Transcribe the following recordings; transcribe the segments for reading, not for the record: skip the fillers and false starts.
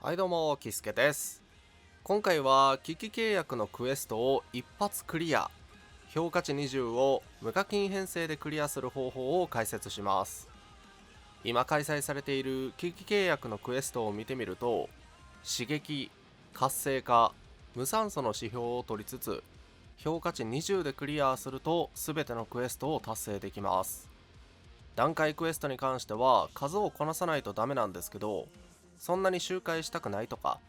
はいどうも、キスケです。今回は機器契約のクエストを一発クリア、評価値20を無課金編成でクリアする方法を解説します。今開催されている機器契約のクエストを見てみると、刺激、活性化、無酸素の指標を取りつつ、評価値20でクリアすると全てのクエストを達成できます。段階クエストに関しては数をこなさないとダメなんですけど、そんなに周回したくないとか、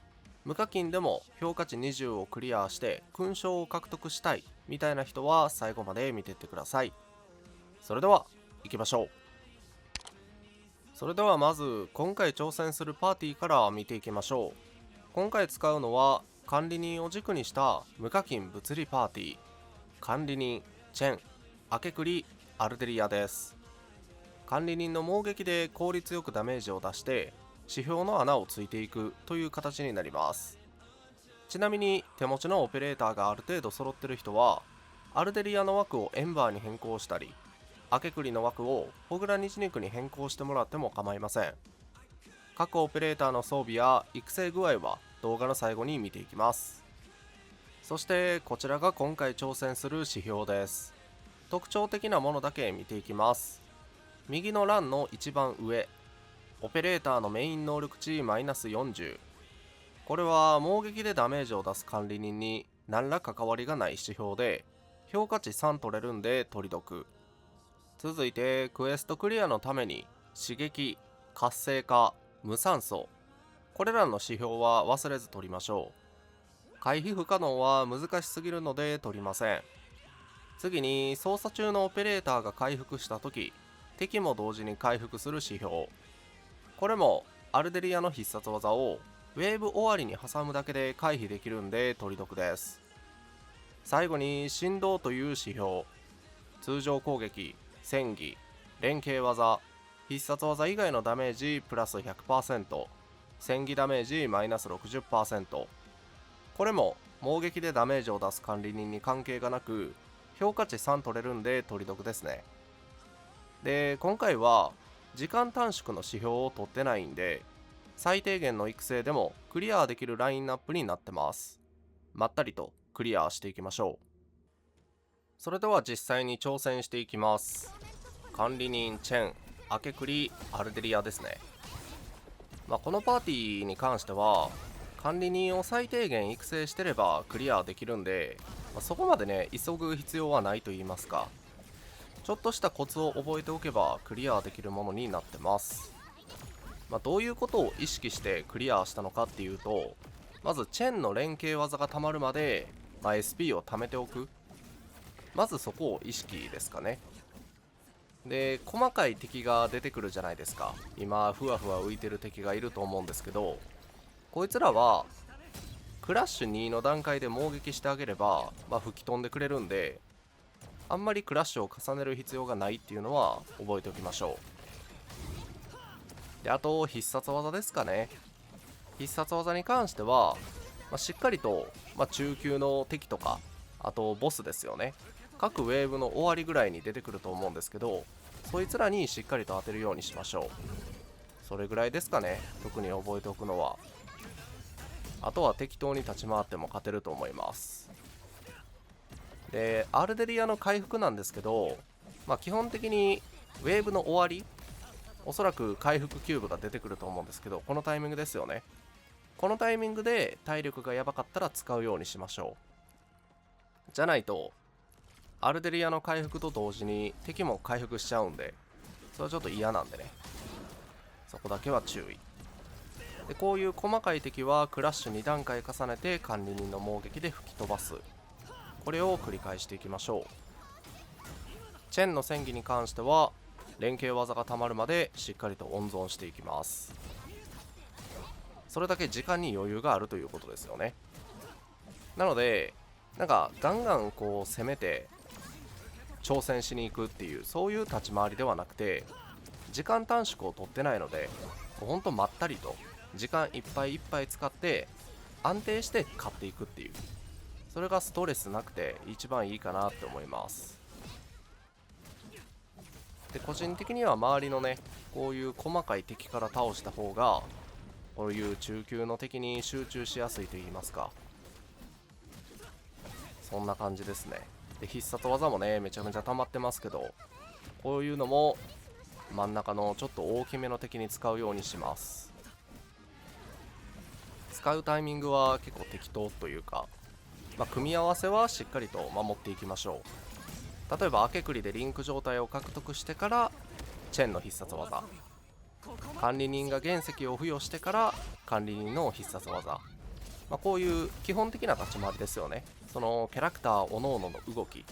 無課金でも評価値20をクリアして勲章を獲得したいみたいな人は最後まで見ていってください。それでは行きましょう。それではまず今回挑戦するパーティーから見ていきましょう。今回使うのは管理人を軸にした無課金物理パーティー、管理人チェン、明けくり、アルデリアです。管理人の猛撃で効率よくダメージを出して指標の穴をついていくという形になります。ちなみに手持ちのオペレーターがある程度揃ってる人はアルデリアの枠をエンバーに変更したり、明けくりの枠をホグラ日肉に変更してもらっても構いません。各オペレーターの装備や育成具合は動画の最後に見ていきます。そしてこちらが今回挑戦する指標です。特徴的なものだけ見ていきます。右の欄の一番上、オペレーターのメイン能力値マイナス40。これは猛撃でダメージを出す管理人に何ら関わりがない指標で、評価値3取れるんで取り得。続いてクエストクリアのために刺激、活性化、無酸素、これらの指標は忘れず取りましょう。回避不可能は難しすぎるので取りません。次に操作中のオペレーターが回復した時、敵も同時に回復する指標。これもアルデリアの必殺技をウェーブ終わりに挟むだけで回避できるんで取り得です。最後に振動という指標。通常攻撃、戦技、連携技、必殺技以外のダメージプラス 100%、戦技ダメージマイナス 60%。これも猛撃でダメージを出す管理人に関係がなく、評価値3取れるんで取り得ですね。で、今回は時間短縮の指標を取ってないんで、最低限の育成でもクリアできるラインナップになってます。まったりとクリアしていきましょう。それでは実際に挑戦していきます。管理人チェン、明けくり、アルデリアですね。このパーティーに関しては管理人を最低限育成してればクリアできるんで、そこまでね急ぐ必要はないと言いますか、ちょっとしたコツを覚えておけばクリアできるものになってます。どういうことを意識してクリアしたのかっていうと、まずチェンの連携技がたまるまで、SP を貯めておく、まずそこを意識ですかね。で、細かい敵が出てくるじゃないですか。今ふわふわ浮いてる敵がいると思うんですけど、こいつらはクラッシュ2の段階で猛撃してあげれば、吹き飛んでくれるんで、あんまりクラッシュを重ねる必要がないっていうのは覚えておきましょう。で、あと必殺技ですかね。必殺技に関しては、しっかりと、中級の敵とか、あとボスですよね、各ウェーブの終わりぐらいに出てくると思うんですけど、そいつらにしっかりと当てるようにしましょう。それぐらいですかね、特に覚えておくのは。あとは適当に立ち回っても勝てると思います。で、アルデリアの回復なんですけど、基本的にウェーブの終わり、おそらく回復キューブが出てくると思うんですけど、このタイミングですよね。このタイミングで体力がやばかったら使うようにしましょう。じゃないとアルデリアの回復と同時に敵も回復しちゃうんで、それはちょっと嫌なんでね、そこだけは注意。で、こういう細かい敵はクラッシュ2段階重ねて管理人の猛撃で吹き飛ばす、これを繰り返していきましょう。チェンの戦技に関しては連携技がたまるまでしっかりと温存していきます。それだけ時間に余裕があるということですよね。なのでガンガンこう攻めて挑戦しに行くっていう、そういう立ち回りではなくて、時間短縮を取ってないので、もうほんとまったりと時間いっぱいいっぱい使って安定して勝っていくっていう、それがストレスなくて一番いいかなって思います。で、個人的には周りのね、こういう細かい敵から倒した方がこういう中級の敵に集中しやすいと言いますか、そんな感じですね。で必殺技もねめちゃめちゃ溜まってますけど、こういうのも真ん中のちょっと大きめの敵に使うようにします。使うタイミングは結構適当というか、組み合わせはしっかりと守っていきましょう。例えば明け栗でリンク状態を獲得してからチェンの必殺技、管理人が原石を付与してから管理人の必殺技、こういう基本的な立ち回りですよね。そのキャラクター各々の動き、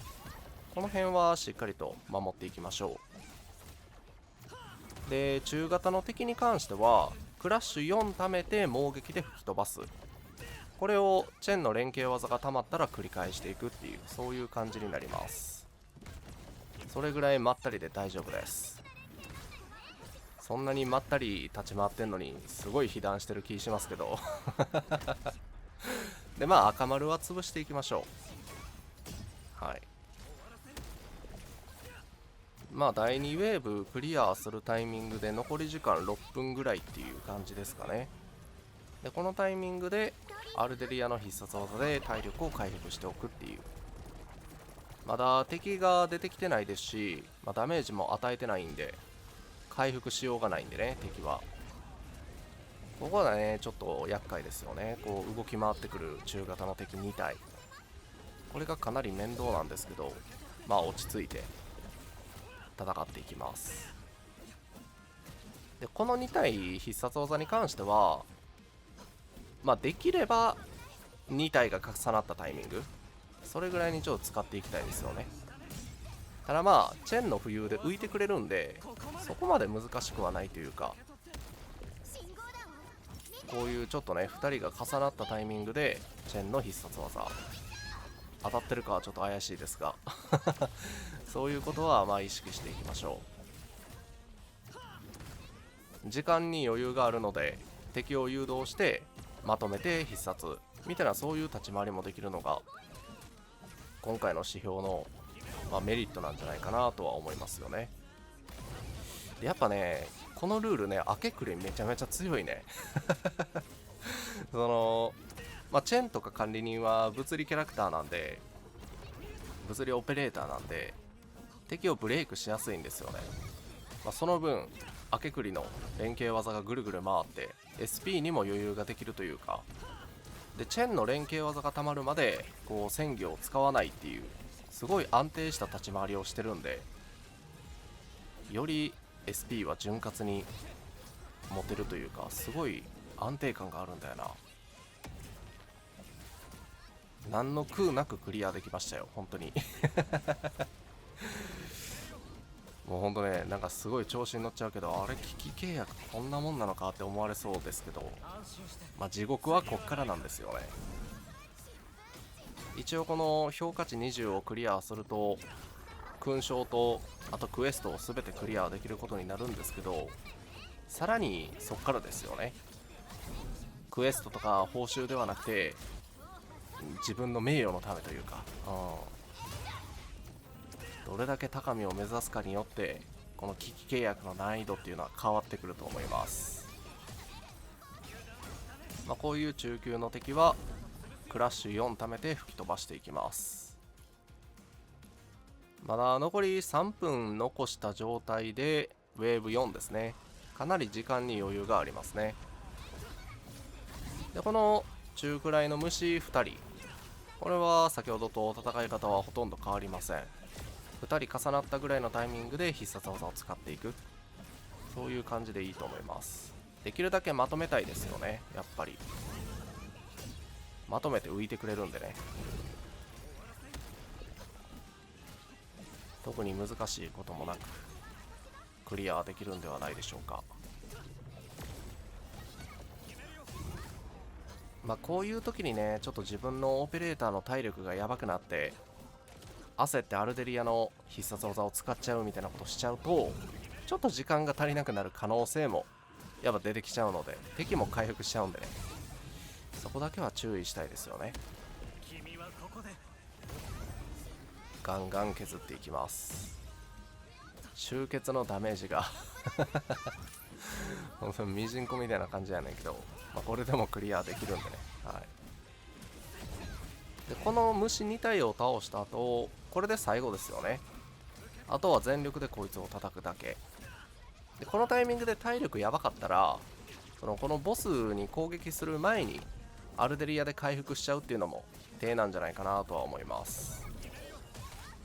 この辺はしっかりと守っていきましょう。で中型の敵に関してはクラッシュ4貯めて猛撃で吹き飛ばす、これをチェンの連携技が溜まったら繰り返していくっていう、そういう感じになります。それぐらいまったりで大丈夫です。そんなにまったり立ち回ってんのにすごい被弾してる気しますけどで赤丸は潰していきましょう。はい。第2ウェーブクリアするタイミングで残り時間6分ぐらいっていう感じですかね。でこのタイミングでアルデリアの必殺技で体力を回復しておくっていう。まだ敵が出てきてないですし、ダメージも与えてないんで回復しようがないんでね、敵は。ここがねちょっと厄介ですよね。こう動き回ってくる中型の敵2体、これがかなり面倒なんですけど、落ち着いて戦っていきます。でこの2体必殺技に関してはできれば2体が重なったタイミング、それぐらいにちょっと使っていきたいですよね。ただチェンの浮遊で浮いてくれるんでそこまで難しくはないというか、こういうちょっとね2人が重なったタイミングでチェンの必殺技当たってるかはちょっと怪しいですがそういうことは意識していきましょう。時間に余裕があるので敵を誘導してまとめて必殺みたいな、そういう立ち回りもできるのが今回の指標の、メリットなんじゃないかなとは思いますよね。でやっぱねこのルールね明け暮れめちゃめちゃ強いねそのチェンとか管理人は物理キャラクターなんで、物理オペレーターなんで敵をブレイクしやすいんですよね。その分明け暮りの連携技がぐるぐる回って SP にも余裕ができるというか、でチェンの連携技がたまるまでこう戦技を使わないっていうすごい安定した立ち回りをしてるんで、より SP は潤滑に持てるというか、すごい安定感があるんだよな。何の苦なくクリアできましたよ本当にもうほんとね、なんかすごい調子に乗っちゃうけど、あれ危機契約こんなもんなのかって思われそうですけど、地獄はこっからなんですよね。一応この評価値20をクリアすると勲章とあとクエストを全てクリアできることになるんですけど、さらにそっからですよね。クエストとか報酬ではなくて自分の名誉のためというか、どれだけ高みを目指すかによってこの危機契約の難易度っていうのは変わってくると思います。こういう中級の敵はクラッシュ4貯めて吹き飛ばしていきます。まだ残り3分残した状態でウェーブ4ですね。かなり時間に余裕がありますね。でこの中くらいの虫2人、これは先ほどと戦い方はほとんど変わりません。2人重なったぐらいのタイミングで必殺技を使っていく、そういう感じでいいと思います。できるだけまとめたいですよね。やっぱりまとめて浮いてくれるんでね、特に難しいこともなくクリアできるんではないでしょうか。こういう時にねちょっと自分のオペレーターの体力がやばくなって焦ってアルデリアの必殺技を使っちゃうみたいなことしちゃうと、ちょっと時間が足りなくなる可能性もやっぱ出てきちゃうので、敵も回復しちゃうんでね、そこだけは注意したいですよね。ガンガン削っていきます。集結のダメージが本当にミジンコみたいな感じやねんけど、これでもクリアできるんでね。はい。でこの虫2体を倒した後、これで最後ですよね。あとは全力でこいつを叩くだけで、このタイミングで体力やばかったら、このボスに攻撃する前にアルデリアで回復しちゃうっていうのも手なんじゃないかなとは思います。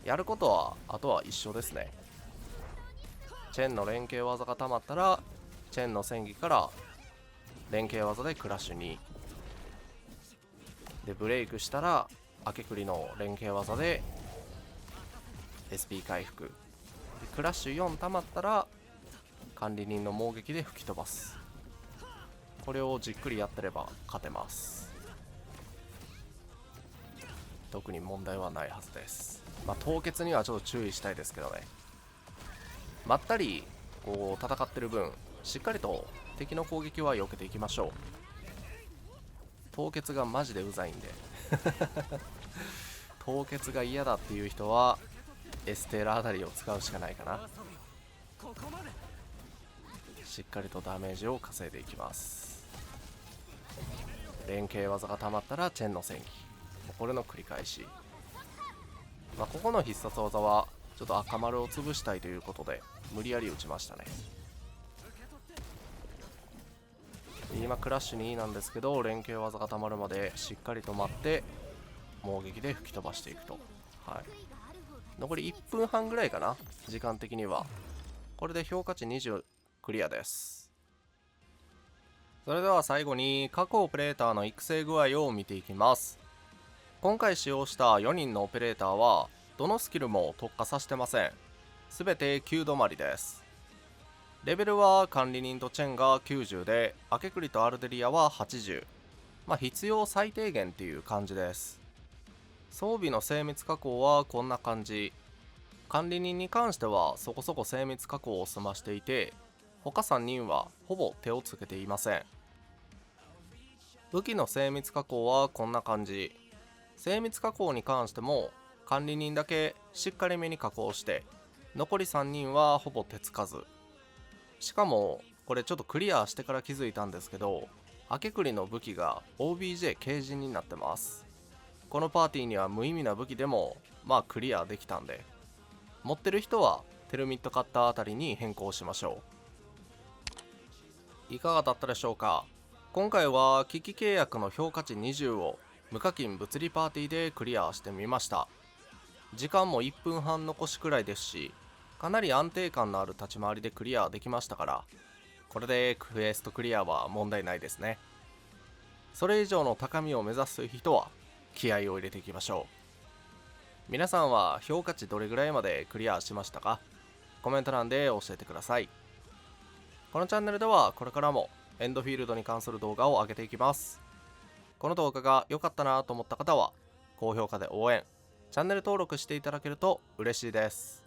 やることはあとは一緒ですね。チェンの連携技が溜まったらチェンの戦技から連携技でクラッシュ2で、ブレイクしたら明け繰りの連携技で SP 回復で、クラッシュ4溜まったら管理人の猛撃で吹き飛ばす。これをじっくりやってれば勝てます。特に問題はないはずです。凍結にはちょっと注意したいですけどね。まったりこう戦ってる分、しっかりと敵の攻撃は避けていきましょう。凍結がマジでうざいんで凍結が嫌だっていう人はエステーラあたりを使うしかないかな。しっかりとダメージを稼いでいきます。連携技が溜まったらチェンの戦技、これの繰り返し。ここの必殺技はちょっと赤丸を潰したいということで無理やり打ちましたね。今クラッシュ2なんですけど、連携技が溜まるまでしっかりと待って猛撃で吹き飛ばしていくと。はい、残り1分半ぐらいかな、時間的には。これで評価値20クリアです。それでは最後に各オペレーターの育成具合を見ていきます。今回使用した4人のオペレーターはどのスキルも特化させてません。すべて9止まりです。レベルは管理人とチェンが90で、明け繰りとアルデリアは80。必要最低限っていう感じです。装備の精密加工はこんな感じ。管理人に関してはそこそこ精密加工を済ましていて、他3人はほぼ手をつけていません。武器の精密加工はこんな感じ。精密加工に関しても管理人だけしっかりめに加工して、残り3人はほぼ手つかず。しかもこれちょっとクリアしてから気づいたんですけど、明け繰りの武器が OBJ 軽人になってます。このパーティーには無意味な武器でもクリアできたんで、持ってる人はテルミットカッターあたりに変更しましょう。いかがだったでしょうか。今回は機器契約の評価値20を無課金物理パーティーでクリアしてみました。時間も1分半残しくらいですし、かなり安定感のある立ち回りでクリアできましたから、これでクエストクリアは問題ないですね。それ以上の高みを目指す人は気合を入れていきましょう。皆さんは評価値どれぐらいまでクリアしましたか？コメント欄で教えてください。このチャンネルではこれからもエンドフィールドに関する動画を上げていきます。この動画が良かったなと思った方は高評価で応援、チャンネル登録していただけると嬉しいです。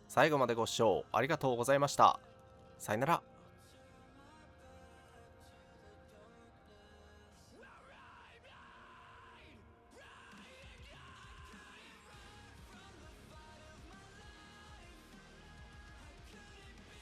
最後までご視聴ありがとうございました。さよなら。